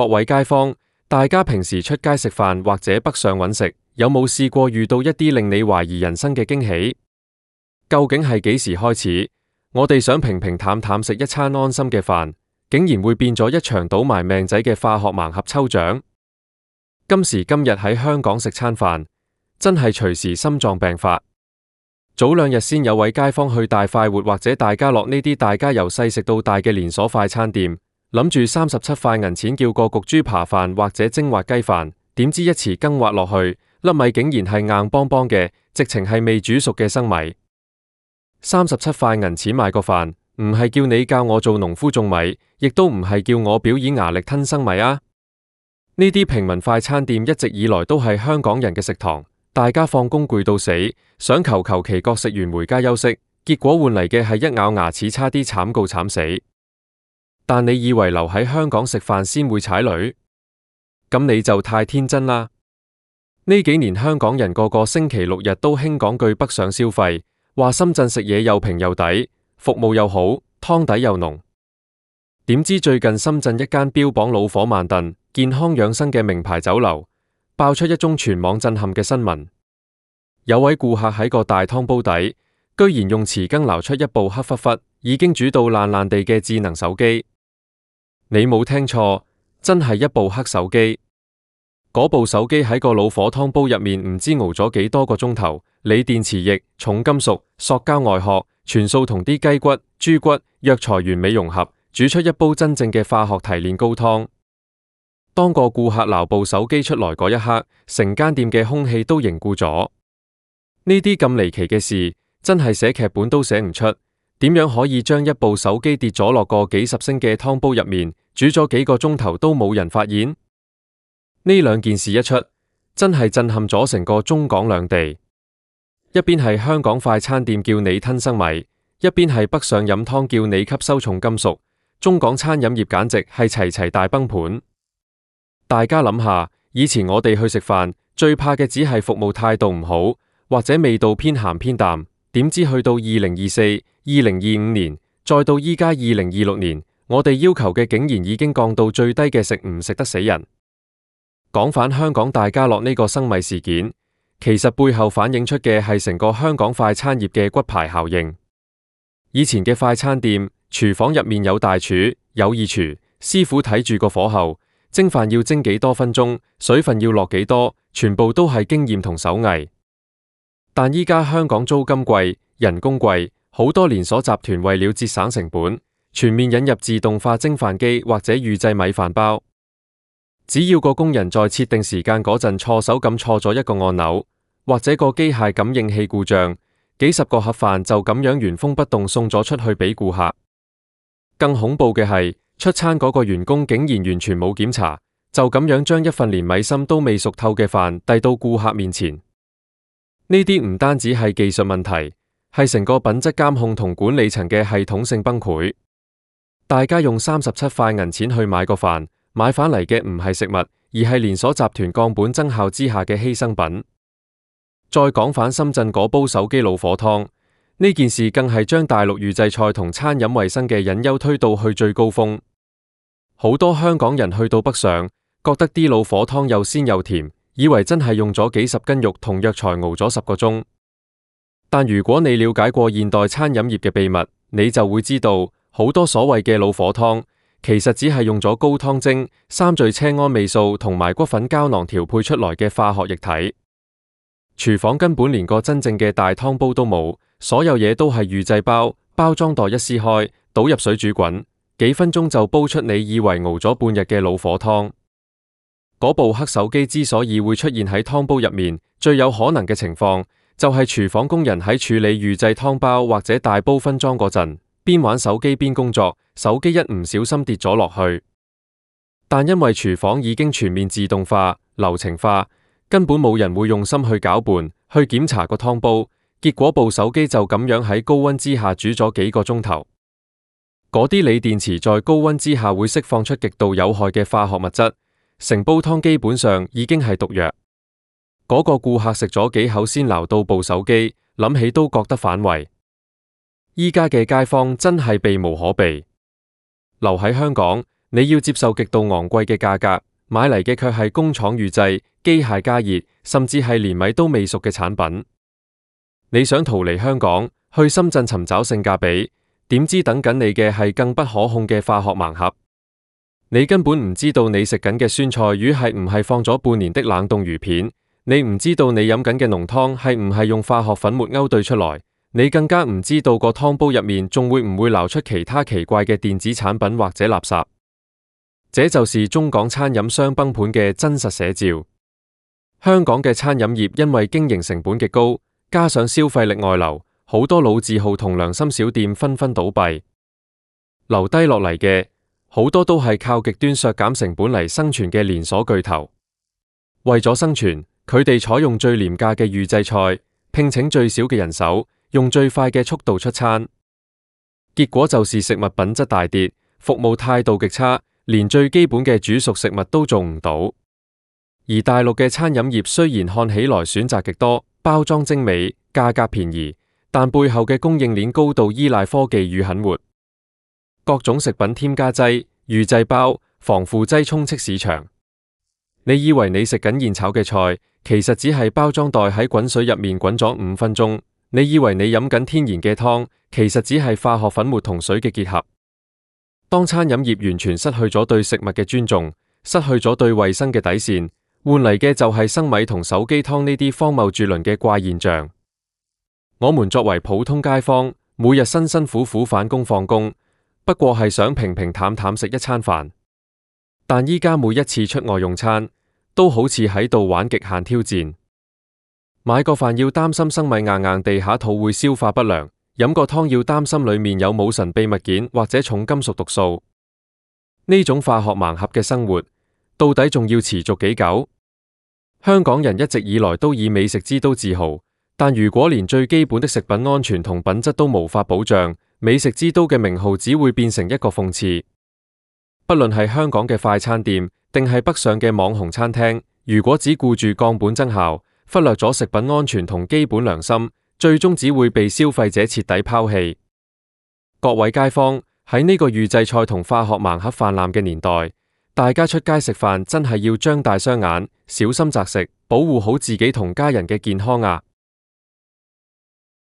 各位街坊，大家平時出街食飯或者北上揾食，有冇試過遇到一啲令你懷疑人生嘅驚喜？究竟係幾時開始，我哋想平平淡淡食一餐安心嘅飯，竟然會變咗一場賭埋命仔嘅化學盲盒抽獎？今時今日喺香港食餐飯，真係隨時心臟病發。早2日先有位街坊去大快活或者大家樂呢啲大家由細食到大嘅連鎖快餐店，諗住37塊銀錢叫個焗豬扒飯或者蒸滑雞飯，點知一匙羹滑落去，粒米竟然係硬邦邦嘅，直情係未煮熟嘅生米。37塊銀錢買個飯，唔係叫你教我做農夫種米，亦都唔係叫我表演牙力吞生米啊！呢啲平民快餐店一直以來都係香港人嘅食堂，大家放工攰到死，想求其各食完回家休息，結果換嚟嘅係一咬牙齒差啲慘告慘死。但你以為留喺香港食飯先會踩雷？咁你就太天真啦！呢幾年香港人個個星期6日都興講句北上消費，話深圳食嘢又平又抵，服務又好，湯底又濃。點知最近深圳一間標榜老火慢燉、健康養生嘅名牌酒樓，爆出一宗全網震撼嘅新聞。有位顧客喺個大湯煲底，居然用匙羹撈出一部黑忽忽、已經煮到爛爛地嘅智能手機。你冇聽錯，真係一部黑手機。嗰部手機喺個老火湯煲入面唔知熬咗幾多個鐘頭，鋰電池液、重金屬、塑膠外殼，全數同啲雞骨、豬骨、藥材完美融合，煮出一煲真正嘅化學提煉高湯。當個顧客撈部手機出來嗰一刻，成間店嘅空氣都凝固咗。呢啲咁離奇嘅事，真係寫劇本都寫唔出。點樣可以將一部手機跌咗落個幾十升嘅湯煲入面，煮咗幾個鐘頭都冇人發現？呢兩件事一出，真係震撼咗成個中港兩地。一邊係香港快餐店叫你吞生米，一邊係北上飲湯叫你吸收重金屬，中港餐飲業簡直係齊大崩盤。大家諗下，以前我哋去食飯，最怕嘅只係服務態度唔好，或者味道偏鹹偏淡。點知去到2024、2025年，再到依家2026年，我哋要求嘅竟然已經降到最低嘅食唔食得死人。講返香港大家樂呢個生米事件，其實背後反映出嘅係成個香港快餐業嘅骨牌效應。以前嘅快餐店，廚房入面有大廚、有二廚，師傅睇住個火候，蒸飯要蒸幾多分鐘，水分要落幾多，全部都係經驗同手藝。但依家香港租金貴，人工貴，好多連鎖集團為了節省成本，全面引入自動化蒸飯機或者預製米飯包。只要個工人在設定時間嗰陣錯手咁錯咗一個按鈕，或者個機械感應器故障，幾十個盒飯就咁樣原封不動送咗出去俾顧客。更恐怖嘅係，出餐嗰個員工竟然完全冇檢查，就咁樣將一份連米心都未熟透嘅飯遞到顧客面前。呢啲唔單止係技術問題，係成個品質監控同管理層嘅系統性崩潰。大家用37塊銀錢去買個飯，買返嚟嘅唔係食物，而係連鎖集團降本增效之下嘅犧牲品。再講返深圳嗰煲手機老火湯，呢件事更係將大陸預製菜同餐飲衛生嘅隱憂推到去最高峰。好多香港人去到北上，覺得啲老火湯又鮮又甜，以為真係用咗幾十斤肉同藥材熬咗10個鐘。但如果你了解過現代餐飲業嘅秘密，你就會知道，好多所謂嘅老火湯，其實只係用咗高湯精、三聚氰胺味素同埋骨粉膠囊調配出來嘅化學液體。廚房根本連個真正嘅大湯煲都冇，所有嘢都係預製包，包裝袋一撕開，倒入水煮滾，幾分鐘就煲出你以為熬咗半日嘅老火湯。嗰部黑手機之所以會出現喺湯煲入面，最有可能嘅情況就係廚房工人喺處理預製湯包或者大煲分裝嗰陣，邊玩手機邊工作，手機一唔小心跌咗落去。但因為廚房已經全面自動化、流程化，根本冇人會用心去攪拌、去檢查個湯煲，結果部手機就咁樣喺高溫之下煮咗幾個鐘頭。嗰啲鋰電池在高溫之下會釋放出極度有害嘅化學物質，成煲湯基本上已經係毒藥。嗰個顧客食咗幾口先撈到部手機，諗起都覺得反胃。依家嘅街坊真係避無可避，留喺香港你要接受極度昂貴嘅價格，買嚟嘅卻係工廠預製、機械加熱，甚至係連米都未熟嘅產品。你想逃離香港，去深圳尋找性價比，點知等緊你嘅係更不可控嘅化學盲盒。你根本唔知道你食緊嘅酸菜魚係唔係放咗半年的冷凍魚片，你唔知道你飲緊嘅濃湯係唔係用化學粉末勾兌出來，你更加唔知道個湯煲入面仲會唔會流出其他奇怪嘅電子產品或者垃圾。這就是中港餐飲商崩盤嘅真實寫照。香港嘅餐飲業因為經營成本極高，加上消費力外流，好多老字號同良心小店紛紛倒閉，留低落嚟嘅好多都係靠極端削減成本嚟生存嘅連鎖巨頭。為咗生存，佢哋採用最廉價嘅預製菜，聘請最少嘅人手，用最快嘅速度出餐，結果就是食物品質大跌，服務態度極差，連最基本嘅煮熟食物都做唔到。而大陸嘅餐飲業雖然看起來選擇極多，包裝精美，價格便宜，但背後嘅供應鏈高度依賴科技與狠活。各種食品添加劑、預製包、防腐劑充斥市場。你以為你食緊現炒嘅菜，其實只係包裝袋喺滾水入面滾咗5分鐘。你以為你飲緊天然嘅湯，其實只係化學粉末同水嘅結合。當餐飲業完全失去咗對食物嘅尊重，失去咗對衛生嘅底線，換嚟嘅就係生米同手機湯呢啲荒謬絕倫嘅怪現象。我們作為普通街坊，每日辛辛苦苦返工放工，不過係想平平淡淡食一餐飯。但依家每一次出外用餐，都好似喺度玩極限挑戰。買個飯要擔心生米硬硬地下肚會消化不良，飲個湯要擔心裏面有冇神秘物件或者重金屬毒素。呢種化學盲盒嘅生活，到底仲要持續幾久？香港人一直以來都以美食之都自豪，但如果連最基本的食品安全同品質都無法保障，美食之都嘅名號只會變成一個諷刺。不論係香港嘅快餐店，定係北上嘅網紅餐廳，如果只顧住降本增效，忽略咗食品安全同基本良心，最終只會被消費者徹底拋棄。各位街坊，喺呢個預製菜同化學盲盒泛濫嘅年代，大家出街食飯真係要張大雙眼，小心擇食，保護好自己同家人嘅健康啊！